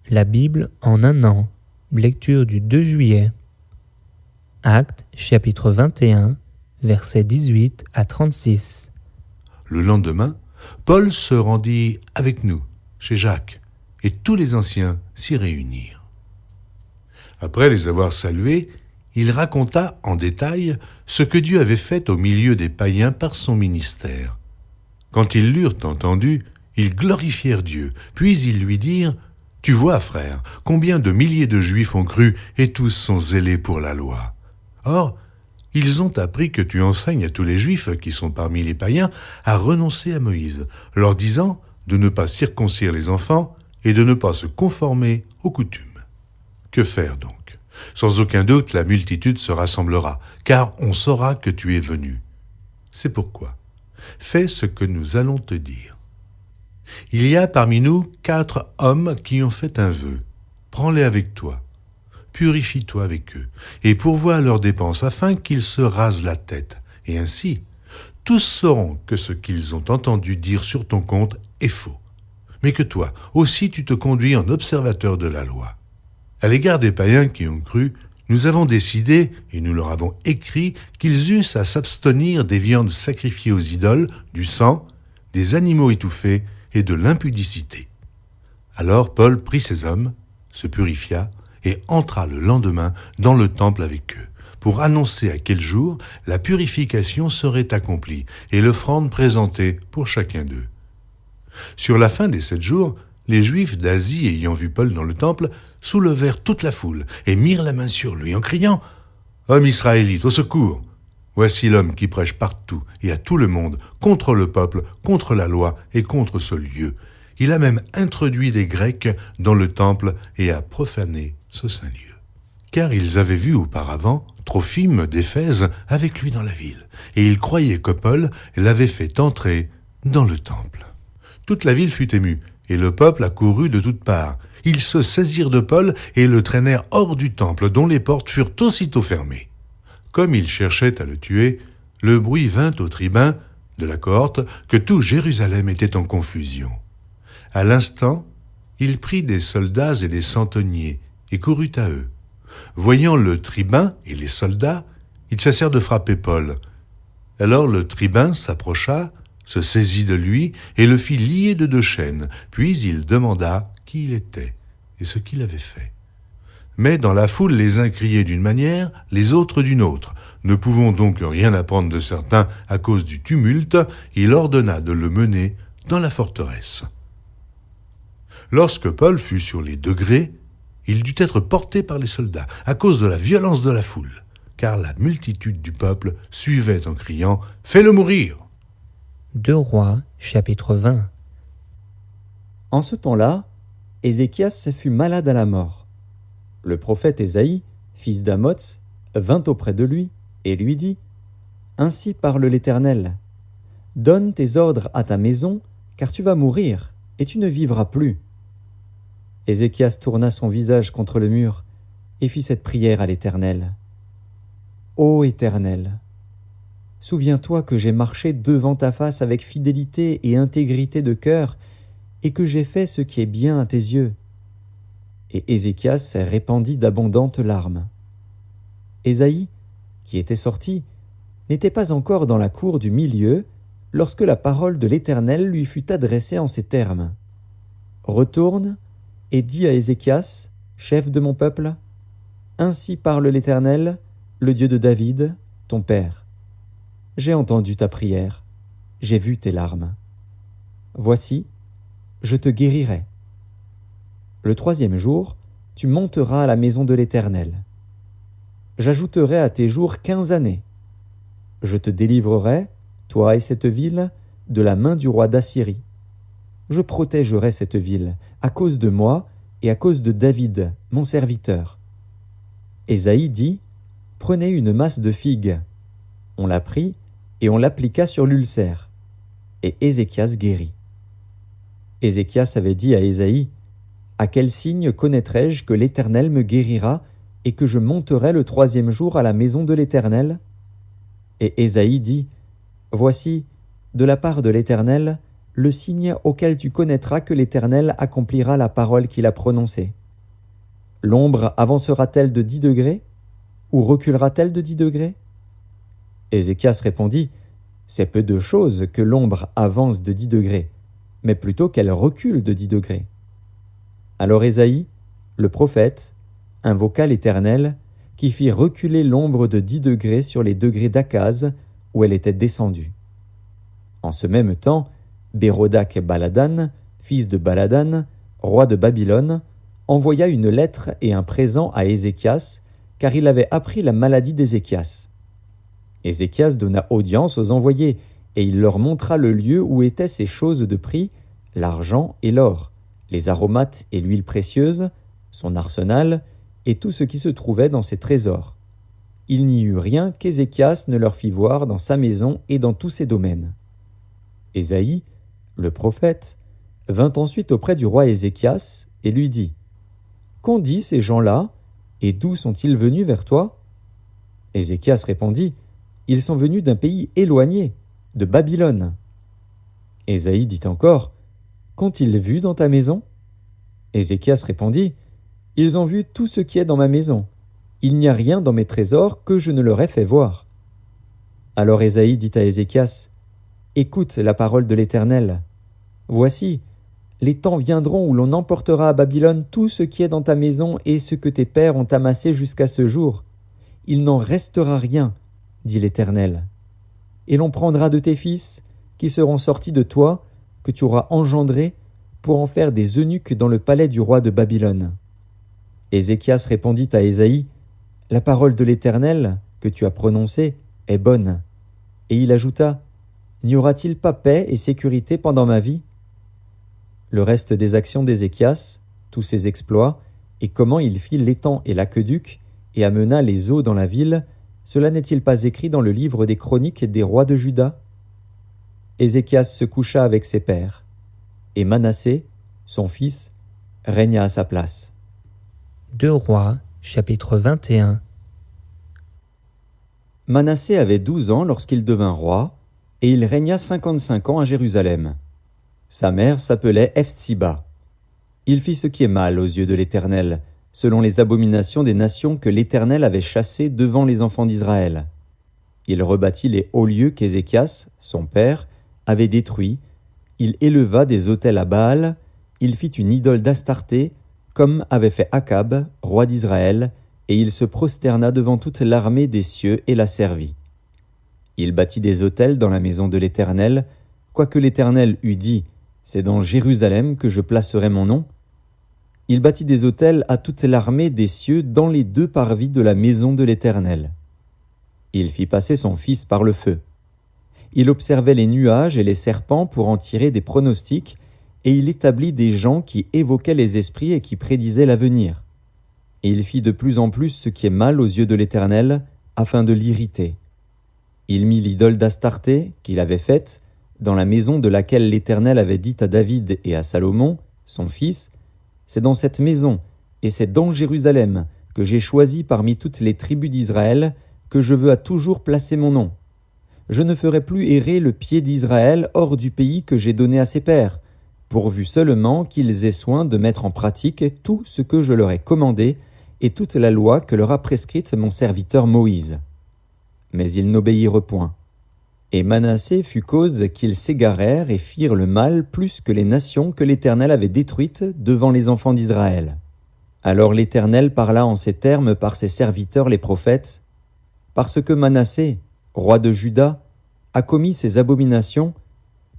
La Bible en un an. Lecture du 2 juillet. Actes, chapitre 21, versets 18 à 36. Le lendemain, Paul se rendit avec nous, chez Jacques, et tous les anciens s'y réunirent. Après les avoir salués, il raconta en détail ce que Dieu avait fait au milieu des païens par son ministère. Quand ils l'eurent entendu, ils glorifièrent Dieu, puis ils lui dirent « Tu vois, frère, combien de milliers de Juifs ont cru et tous sont zélés pour la loi. Or, ils ont appris que tu enseignes à tous les Juifs qui sont parmi les païens à renoncer à Moïse, leur disant de ne pas circoncire les enfants et de ne pas se conformer aux coutumes. Que faire donc ? Sans aucun doute, la multitude se rassemblera, car on saura que tu es venu. C'est pourquoi, fais ce que nous allons te dire. Il y a parmi nous 4 hommes qui ont fait un vœu. Prends-les avec toi. Purifie-toi avec eux, et pourvois leurs dépenses afin qu'ils se rasent la tête. Et ainsi, tous sauront que ce qu'ils ont entendu dire sur ton compte est faux. Mais que toi aussi tu te conduis en observateur de la loi. À l'égard des païens qui ont cru, nous avons décidé, et nous leur avons écrit, qu'ils eussent à s'abstenir des viandes sacrifiées aux idoles, du sang, des animaux étouffés et de l'impudicité. Alors Paul prit ces hommes, se purifia, et entra le lendemain dans le temple avec eux, pour annoncer à quel jour la purification serait accomplie et l'offrande présentée pour chacun d'eux. Sur la fin des 7 jours, les Juifs d'Asie ayant vu Paul dans le temple soulevèrent toute la foule et mirent la main sur lui en criant « Homme israélite, au secours ! Voici l'homme qui prêche partout et à tout le monde contre le peuple, contre la loi et contre ce lieu. Il a même introduit des Grecs dans le temple et a profané ce saint lieu. » Car ils avaient vu auparavant Trophime d'Éphèse avec lui dans la ville, et ils croyaient que Paul l'avait fait entrer dans le temple. Toute la ville fut émue, et le peuple accourut de toutes parts. Ils se saisirent de Paul et le traînèrent hors du temple, dont les portes furent aussitôt fermées. Comme ils cherchaient à le tuer, le bruit vint au tribun de la cohorte que tout Jérusalem était en confusion. À l'instant, il prit des soldats et des centeniers et courut à eux. Voyant le tribun et les soldats, il cessèrent de frapper Paul. Alors le tribun s'approcha, se saisit de lui et le fit lier de 2 chaînes, puis il demanda qui il était et ce qu'il avait fait. Mais dans la foule, les uns criaient d'une manière, les autres d'une autre. Ne pouvant donc rien apprendre de certains à cause du tumulte, il ordonna de le mener dans la forteresse. Lorsque Paul fut sur les degrés, il dut être porté par les soldats à cause de la violence de la foule, car la multitude du peuple suivait en criant « Fais-le mourir !» 2 Rois, chapitre 20. En ce temps-là, Ézéchias fut malade à la mort. Le prophète Ésaïe, fils d'Amoz, vint auprès de lui et lui dit « Ainsi parle l'Éternel. Donne tes ordres à ta maison, car tu vas mourir, et tu ne vivras plus. » Ézéchias tourna son visage contre le mur et fit cette prière à l'Éternel. « Ô Éternel, souviens-toi que j'ai marché devant ta face avec fidélité et intégrité de cœur, et que j'ai fait ce qui est bien à tes yeux. » Et Ézéchias répandit d'abondantes larmes. Ésaïe, qui était sorti, n'était pas encore dans la cour du milieu lorsque la parole de l'Éternel lui fut adressée en ces termes. « Retourne et dis à Ézéchias, chef de mon peuple, ainsi parle l'Éternel, le Dieu de David, ton père. J'ai entendu ta prière, j'ai vu tes larmes. Voici, je te guérirai. Le 3e jour, tu monteras à la maison de l'Éternel. J'ajouterai à tes jours 15 années. Je te délivrerai, toi et cette ville, de la main du roi d'Assyrie. Je protégerai cette ville à cause de moi et à cause de David, mon serviteur. » Ésaïe dit, « Prenez une masse de figues. » On la prit et on l'appliqua sur l'ulcère. Et Ézéchias guérit. Ézéchias avait dit à Ésaïe, « À quel signe connaîtrai-je que l'Éternel me guérira et que je monterai le 3e jour à la maison de l'Éternel ?» Et Ésaïe dit, « Voici, de la part de l'Éternel, le signe auquel tu connaîtras que l'Éternel accomplira la parole qu'il a prononcée. L'ombre avancera-t-elle de 10 degrés, ou reculera-t-elle de 10 degrés ?» Ézéchias répondit, « C'est peu de chose que l'ombre avance de 10 degrés, mais plutôt qu'elle recule de 10 degrés. » Alors Ésaïe, le prophète, invoqua l'Éternel, qui fit reculer l'ombre de 10 degrés sur les degrés d'Akaz, où elle était descendue. En ce même temps, Bérodak Baladan, fils de Baladan, roi de Babylone, envoya une lettre et un présent à Ézéchias, car il avait appris la maladie d'Ézéchias. Ézéchias donna audience aux envoyés, et il leur montra le lieu où étaient ces choses de prix, l'argent et l'or, les aromates et l'huile précieuse, son arsenal, et tout ce qui se trouvait dans ses trésors. Il n'y eut rien qu'Ézéchias ne leur fit voir dans sa maison et dans tous ses domaines. Ésaïe, le prophète, vint ensuite auprès du roi Ézéchias et lui dit : « Qu'ont dit ces gens-là, et d'où sont-ils venus vers toi ?» Ézéchias répondit : « Ils sont venus d'un pays éloigné, de Babylone. » Ésaïe dit encore : « Qu'ont-ils vu dans ta maison ?» Ézéchias répondit : « Ils ont vu tout ce qui est dans ma maison. Il n'y a rien dans mes trésors que je ne leur ai fait voir. » Alors Ésaïe dit à Ézéchias : « Écoute la parole de l'Éternel. Voici, les temps viendront où l'on emportera à Babylone tout ce qui est dans ta maison et ce que tes pères ont amassé jusqu'à ce jour. Il n'en restera rien, dit l'Éternel. Et l'on prendra de tes fils, qui seront sortis de toi, que tu auras engendrés, pour en faire des eunuques dans le palais du roi de Babylone. » Ézéchias répondit à Ésaïe : « La parole de l'Éternel, que tu as prononcée, est bonne. » Et il ajouta : « N'y aura-t-il pas paix et sécurité pendant ma vie ?» Le reste des actions d'Ézéchias, tous ses exploits, et comment il fit l'étang et l'aqueduc, et amena les eaux dans la ville, cela n'est-il pas écrit dans le livre des chroniques des rois de Juda ? Ézéchias se coucha avec ses pères, et Manassé, son fils, régna à sa place. 2 Rois, chapitre 21. Manassé avait 12 ans lorsqu'il devint roi, et il régna 55 ans à Jérusalem. Sa mère s'appelait Hephzibah. Il fit ce qui est mal aux yeux de l'Éternel, selon les abominations des nations que l'Éternel avait chassées devant les enfants d'Israël. Il rebâtit les hauts lieux qu'Ézéchias, son père, avait détruits. Il éleva des autels à Baal. Il fit une idole d'Astarté, comme avait fait Akab, roi d'Israël, et il se prosterna devant toute l'armée des cieux et la servit. Il bâtit des autels dans la maison de l'Éternel, quoique l'Éternel eût dit : « C'est dans Jérusalem que je placerai mon nom. » Il bâtit des autels à toute l'armée des cieux dans les 2 parvis de la maison de l'Éternel. Il fit passer son fils par le feu. Il observait les nuages et les serpents pour en tirer des pronostics, et il établit des gens qui évoquaient les esprits et qui prédisaient l'avenir. Et il fit de plus en plus ce qui est mal aux yeux de l'Éternel, afin de l'irriter. Il mit l'idole d'Astarté, qu'il avait faite, dans la maison de laquelle l'Éternel avait dit à David et à Salomon, son fils : « C'est dans cette maison, et c'est dans Jérusalem, que j'ai choisi parmi toutes les tribus d'Israël, que je veux à toujours placer mon nom. Je ne ferai plus errer le pied d'Israël hors du pays que j'ai donné à ses pères, pourvu seulement qu'ils aient soin de mettre en pratique tout ce que je leur ai commandé et toute la loi que leur a prescrite mon serviteur Moïse. » Mais ils n'obéirent point. Et Manassé fut cause qu'ils s'égarèrent et firent le mal plus que les nations que l'Éternel avait détruites devant les enfants d'Israël. Alors l'Éternel parla en ces termes par ses serviteurs les prophètes : « Parce que Manassé, roi de Juda, a commis ces abominations,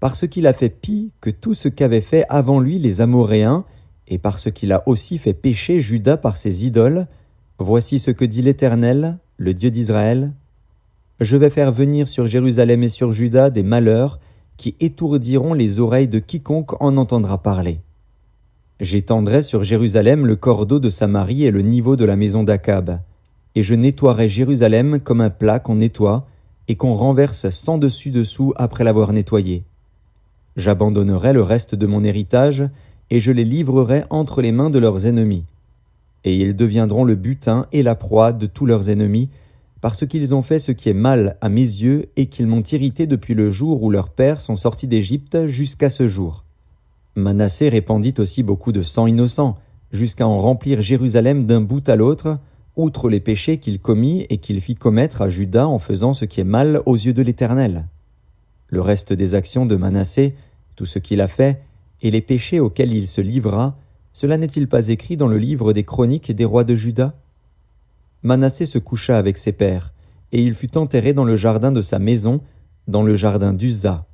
parce qu'il a fait pis que tout ce qu'avaient fait avant lui les Amoréens, et parce qu'il a aussi fait pécher Juda par ses idoles, voici ce que dit l'Éternel, le Dieu d'Israël : je vais faire venir sur Jérusalem et sur Juda des malheurs qui étourdiront les oreilles de quiconque en entendra parler. J'étendrai sur Jérusalem le cordeau de Samarie et le niveau de la maison d'Akab, et je nettoierai Jérusalem comme un plat qu'on nettoie et qu'on renverse sans dessus-dessous après l'avoir nettoyé. J'abandonnerai le reste de mon héritage et je les livrerai entre les mains de leurs ennemis. Et ils deviendront le butin et la proie de tous leurs ennemis, parce qu'ils ont fait ce qui est mal à mes yeux et qu'ils m'ont irrité depuis le jour où leurs pères sont sortis d'Égypte jusqu'à ce jour. Manassé répandit aussi beaucoup de sang innocent, jusqu'à en remplir Jérusalem d'un bout à l'autre, outre les péchés qu'il commit et qu'il fit commettre à Juda en faisant ce qui est mal aux yeux de l'Éternel. Le reste des actions de Manassé, tout ce qu'il a fait, et les péchés auxquels il se livra, cela n'est-il pas écrit dans le livre des chroniques des rois de Juda? Manassé se coucha avec ses pères, et il fut enterré dans le jardin de sa maison, dans le jardin d'Uza.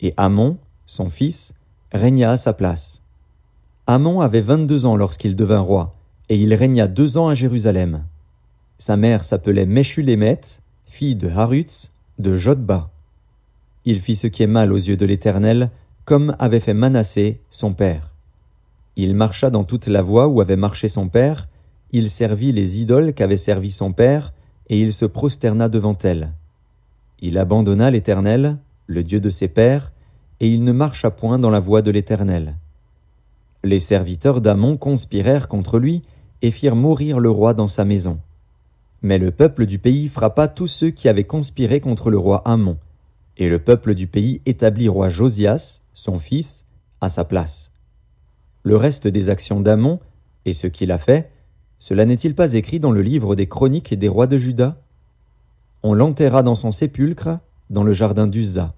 Et Amon, son fils, régna à sa place. Amon avait 22 ans lorsqu'il devint roi, et il régna 2 ans à Jérusalem. Sa mère s'appelait Meshulémeth, fille de Harutz, de Jotba. Il fit ce qui est mal aux yeux de l'Éternel, comme avait fait Manassé, son père. Il marcha dans toute la voie où avait marché son père, il servit les idoles qu'avait servi son père, et il se prosterna devant elles. Il abandonna l'Éternel, le Dieu de ses pères, et il ne marcha point dans la voie de l'Éternel. Les serviteurs d'Amon conspirèrent contre lui et firent mourir le roi dans sa maison. Mais le peuple du pays frappa tous ceux qui avaient conspiré contre le roi Amon, et le peuple du pays établit roi Josias, son fils, à sa place. Le reste des actions d'Amon, et ce qu'il a fait, cela n'est-il pas écrit dans le livre des chroniques des rois de Juda? On l'enterra dans son sépulcre, dans le jardin d'Uza.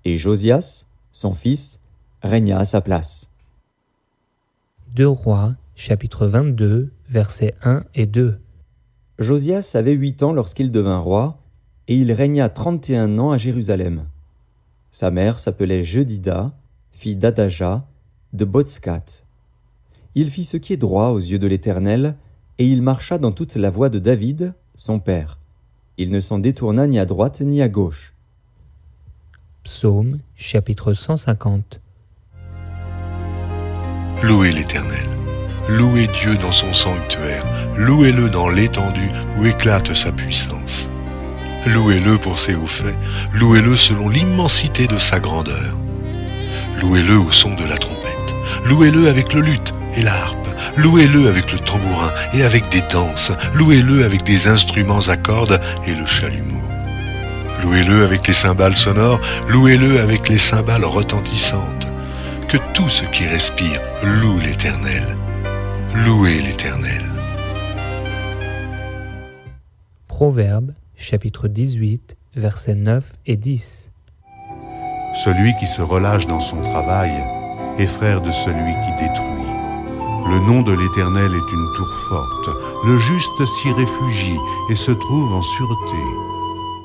Et Josias, son fils, régna à sa place. 2 Rois, chapitre 22, versets 1 et 2. Josias avait 8 ans lorsqu'il devint roi, et il régna 31 ans à Jérusalem. Sa mère s'appelait Jedida, fille d'Adaja, de Botskat. Il fit ce qui est droit aux yeux de l'Éternel, et il marcha dans toute la voie de David, son père. Il ne s'en détourna ni à droite ni à gauche. Psaume, chapitre 150. Louez l'Éternel. Louez Dieu dans son sanctuaire. Louez-le dans l'étendue où éclate sa puissance. Louez-le pour ses hauts faits. Louez-le selon l'immensité de sa grandeur. Louez-le au son de la trompette. Louez-le avec le luth et la harpe. Louez-le avec le tambourin et avec des danses. Louez-le avec des instruments à cordes et le chalumeau. Louez-le avec les cymbales sonores. Louez-le avec les cymbales retentissantes. Que tout ce qui respire loue l'Éternel. Louez l'Éternel. Proverbes, chapitre 18, versets 9 et 10. Celui qui se relâche dans son travail est frère de celui qui détruit. Le nom de l'Éternel est une tour forte. Le juste s'y réfugie et se trouve en sûreté.